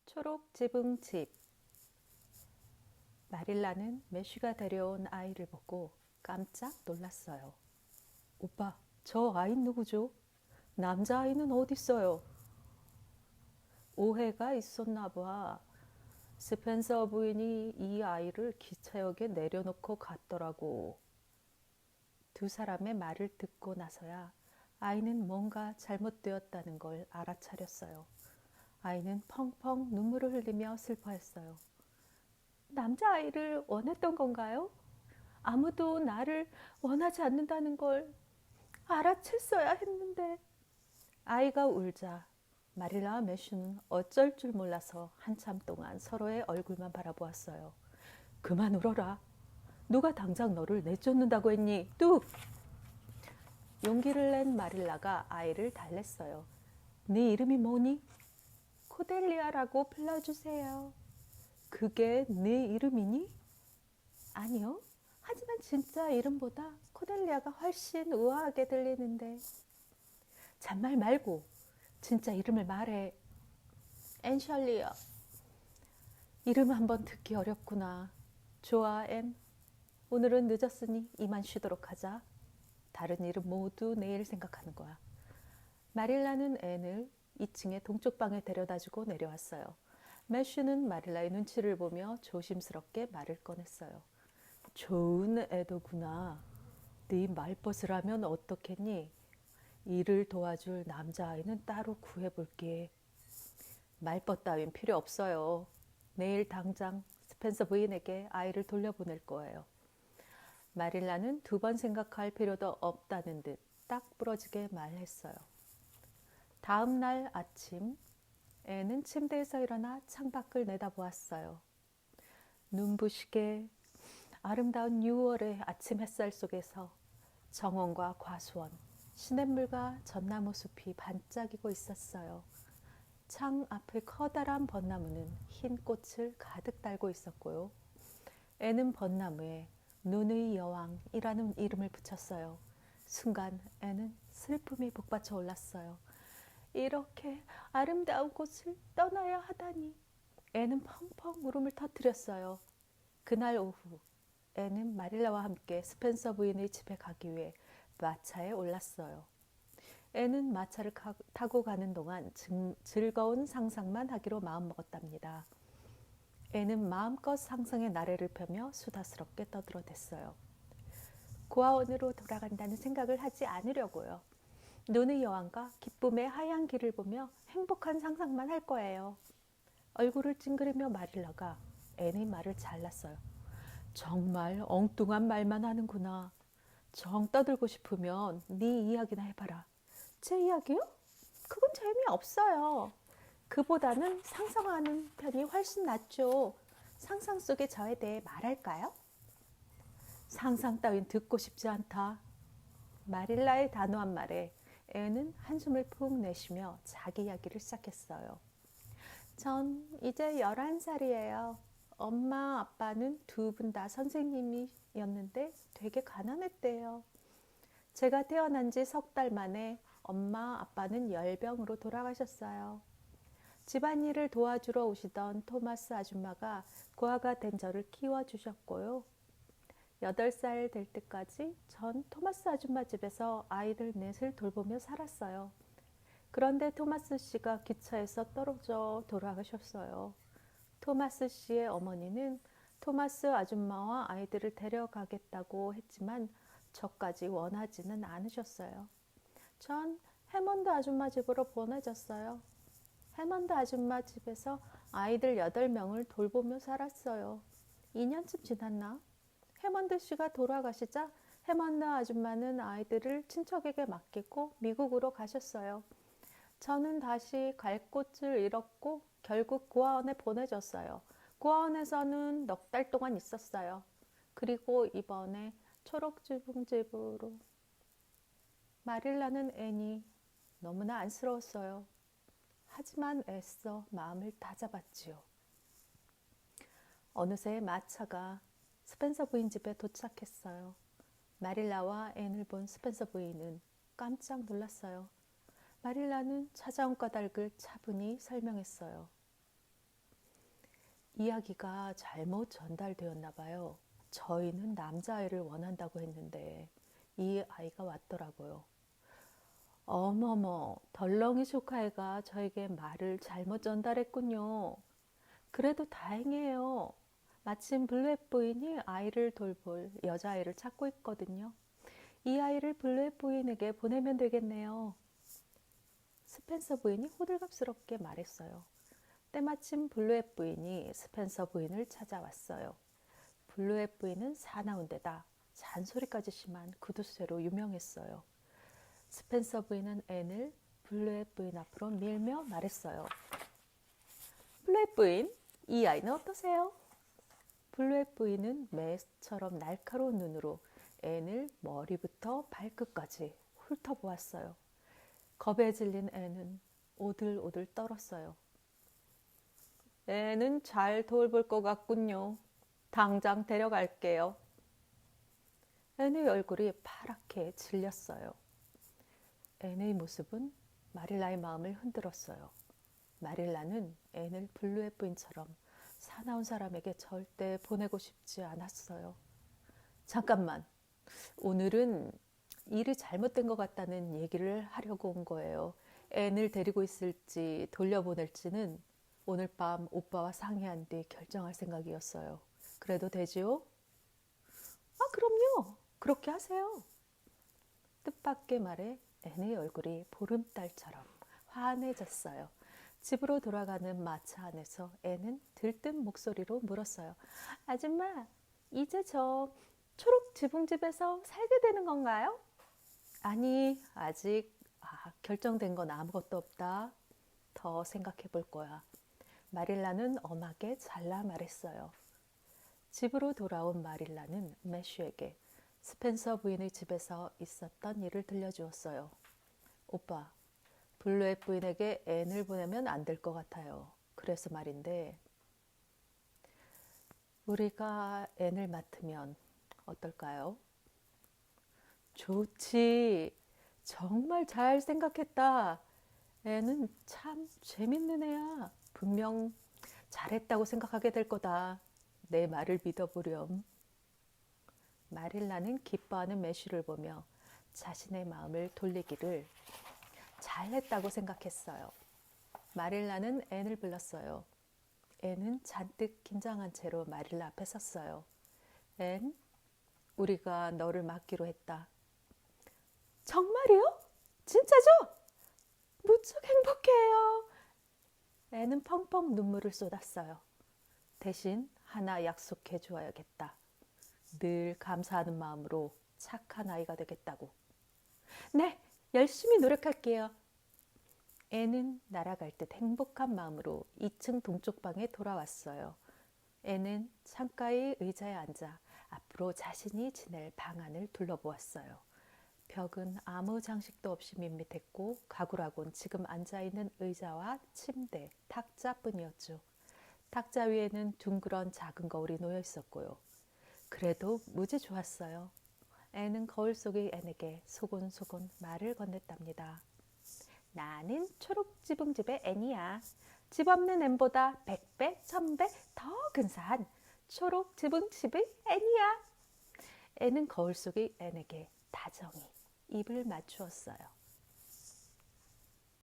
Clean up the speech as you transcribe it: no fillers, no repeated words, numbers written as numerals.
초록 지붕집. 마릴라는 매쉬가 데려온 아이를 보고 깜짝 놀랐어요. 오빠, 저 아이 누구죠? 남자아이는 어딨어요? 오해가 있었나 봐. 스펜서 부인이 이 아이를 기차역에 내려놓고 갔더라고. 두 사람의 말을 듣고 나서야 아이는 뭔가 잘못되었다는 걸 알아차렸어요. 아이는 펑펑 눈물을 흘리며 슬퍼했어요. 남자아이를 원했던 건가요? 아무도 나를 원하지 않는다는 걸 알아챘어야 했는데. 아이가 울자 마릴라와 매슈는 어쩔 줄 몰라서 한참 동안 서로의 얼굴만 바라보았어요. 그만 울어라. 누가 당장 너를 내쫓는다고 했니? 뚝! 용기를 낸 마릴라가 아이를 달랬어요. 네 이름이 뭐니? 코델리아라고 불러주세요. 그게 네 이름이니? 아니요. 하지만 진짜 이름보다 코델리아가 훨씬 우아하게 들리는데. 잔말 말고 진짜 이름을 말해. 앤셜리요. 이름 한번 듣기 어렵구나. 좋아, 앤. 오늘은 늦었으니 이만 쉬도록 하자. 다른 이름 모두 내일 생각하는 거야. 마릴라는 앤을 2층의 동쪽 방에 데려다주고 내려왔어요. 매슈는 마릴라의 눈치를 보며 조심스럽게 말을 꺼냈어요. 좋은 애도구나. 네 말벗을 하면 어떻겠니? 일을 도와줄 남자아이는 따로 구해볼게. 말벗 따윈 필요 없어요. 내일 당장 스펜서 부인에게 아이를 돌려보낼 거예요. 마릴라는 2번 생각할 필요도 없다는 듯 딱 부러지게 말했어요. 다음 날 아침, 애는 침대에서 일어나 창밖을 내다보았어요. 눈부시게 아름다운 6월의 아침 햇살 속에서 정원과 과수원, 시냇물과 전나무 숲이 반짝이고 있었어요. 창 앞의 커다란 벚나무는 흰 꽃을 가득 달고 있었고요. 애는 벚나무에 눈의 여왕이라는 이름을 붙였어요. 순간 애는 슬픔이 북받쳐 올랐어요. 이렇게 아름다운 곳을 떠나야 하다니. 애는 펑펑 울음을 터뜨렸어요. 그날 오후 애는 마릴라와 함께 스펜서 부인의 집에 가기 위해 마차에 올랐어요. 애는 마차를 타고 가는 동안 즐거운 상상만 하기로 마음먹었답니다. 애는 마음껏 상상의 나래를 펴며 수다스럽게 떠들어댔어요. 고아원으로 돌아간다는 생각을 하지 않으려고요. 눈의 여왕과 기쁨의 하얀 길을 보며 행복한 상상만 할 거예요. 얼굴을 찡그리며 마릴라가 앤의 말을 잘랐어요. 정말 엉뚱한 말만 하는구나. 정 떠들고 싶으면 네 이야기나 해봐라. 제 이야기요? 그건 재미없어요. 그보다는 상상하는 편이 훨씬 낫죠. 상상 속의 저에 대해 말할까요? 상상 따윈 듣고 싶지 않다. 마릴라의 단호한 말에 애는 한숨을 푹 내쉬며 자기 이야기를 시작했어요. 전 이제 11살이에요. 엄마, 아빠는 2분 다 선생님이었는데 되게 가난했대요. 제가 태어난 지 3달 만에 엄마, 아빠는 열병으로 돌아가셨어요. 집안일을 도와주러 오시던 토마스 아줌마가 고아가 된 저를 키워주셨고요. 8살 될 때까지 전 토마스 아줌마 집에서 아이들 넷을 돌보며 살았어요. 그런데 토마스 씨가 기차에서 떨어져 돌아가셨어요. 토마스 씨의 어머니는 토마스 아줌마와 아이들을 데려가겠다고 했지만 저까지 원하지는 않으셨어요. 전 해먼드 아줌마 집으로 보내졌어요. 해먼드 아줌마 집에서 아이들 8명을 돌보며 살았어요. 2년쯤 지났나? 해먼드 씨가 돌아가시자 해먼드 아줌마는 아이들을 친척에게 맡기고 미국으로 가셨어요. 저는 다시 갈 곳을 잃었고 결국 고아원에 보내졌어요. 고아원에서는 넉 달 동안 있었어요. 그리고 이번에 초록지붕집으로. 마릴라는 앤이 너무나 안쓰러웠어요. 하지만 애써 마음을 다잡았지요. 어느새 마차가 스펜서 부인 집에 도착했어요. 마릴라와 앤을 본 스펜서 부인은 깜짝 놀랐어요. 마릴라는 찾아온 까닭을 차분히 설명했어요. 이야기가 잘못 전달되었나 봐요. 저희는 남자아이를 원한다고 했는데 이 아이가 왔더라고요. 어머머, 덜렁이 조카애가 저에게 말을 잘못 전달했군요. 그래도 다행이에요. 마침 블루앱 부인이 아이를 돌볼 여자아이를 찾고 있거든요. 이 아이를 블루앱 부인에게 보내면 되겠네요. 스펜서 부인이 호들갑스럽게 말했어요. 때마침 블루앱 부인이 스펜서 부인을 찾아왔어요. 블루앱 부인은 사나운 데다 잔소리까지 심한 구두쇠로 유명했어요. 스펜서 부인은 앤을 블루앱 부인 앞으로 밀며 말했어요. 블루앱 부인, 이 아이는 어떠세요? 블루앱 부인은 매처럼 날카로운 눈으로 앤을 머리부터 발끝까지 훑어보았어요. 겁에 질린 앤은 오들오들 떨었어요. 앤은 잘 돌볼 것 같군요. 당장 데려갈게요. 앤의 얼굴이 파랗게 질렸어요. 앤의 모습은 마릴라의 마음을 흔들었어요. 마릴라는 앤을 블루앱 부인처럼 사나운 사람에게 절대 보내고 싶지 않았어요. 잠깐만, 오늘은 일이 잘못된 것 같다는 얘기를 하려고 온 거예요. 앤을 데리고 있을지 돌려보낼지는 오늘 밤 오빠와 상의한 뒤 결정할 생각이었어요. 그래도 되지요? 아, 그럼요. 그렇게 하세요. 뜻밖의 말에 앤의 얼굴이 보름달처럼 환해졌어요. 집으로 돌아가는 마차 안에서 앤은 들뜬 목소리로 물었어요. 아줌마, 이제 저 초록 지붕집에서 살게 되는 건가요? 아니, 아직 결정된 건 아무것도 없다. 더 생각해 볼 거야. 마릴라는 엄하게 잘라 말했어요. 집으로 돌아온 마릴라는 매슈에게 스펜서 부인의 집에서 있었던 일을 들려주었어요. 오빠, 블루앱 부인에게 앤을 보내면 안 될 것 같아요. 그래서 말인데 우리가 앤을 맡으면 어떨까요? 좋지. 정말 잘 생각했다. 앤은 참 재밌는 애야. 분명 잘했다고 생각하게 될 거다. 내 말을 믿어보렴. 마릴라는 기뻐하는 매슈를 보며 자신의 마음을 돌리기를 잘했다고 생각했어요. 마릴라는 앤을 불렀어요. 앤은 잔뜩 긴장한 채로 마릴라 앞에 섰어요. 앤, 우리가 너를 맡기로 했다. 정말이요? 진짜죠? 무척 행복해요. 앤은 펑펑 눈물을 쏟았어요. 대신 하나 약속해 주어야겠다. 늘 감사하는 마음으로 착한 아이가 되겠다고. 네, 열심히 노력할게요. 앤은 날아갈 듯 행복한 마음으로 2층 동쪽 방에 돌아왔어요. 앤은 창가의 의자에 앉아 앞으로 자신이 지낼 방안을 둘러보았어요. 벽은 아무 장식도 없이 밋밋했고 가구라곤 지금 앉아있는 의자와 침대, 탁자뿐이었죠. 탁자 위에는 둥그런 작은 거울이 놓여 있었고요. 그래도 무지 좋았어요. 앤은 거울 속의 앤에게 소곤소곤 말을 건넸답니다. 나는 초록 지붕집의 앤이야. 집 없는 앤보다 100배, 1000배 더 근사한 초록 지붕집의 앤이야. 앤은 거울 속의 앤에게 다정히 입을 맞추었어요.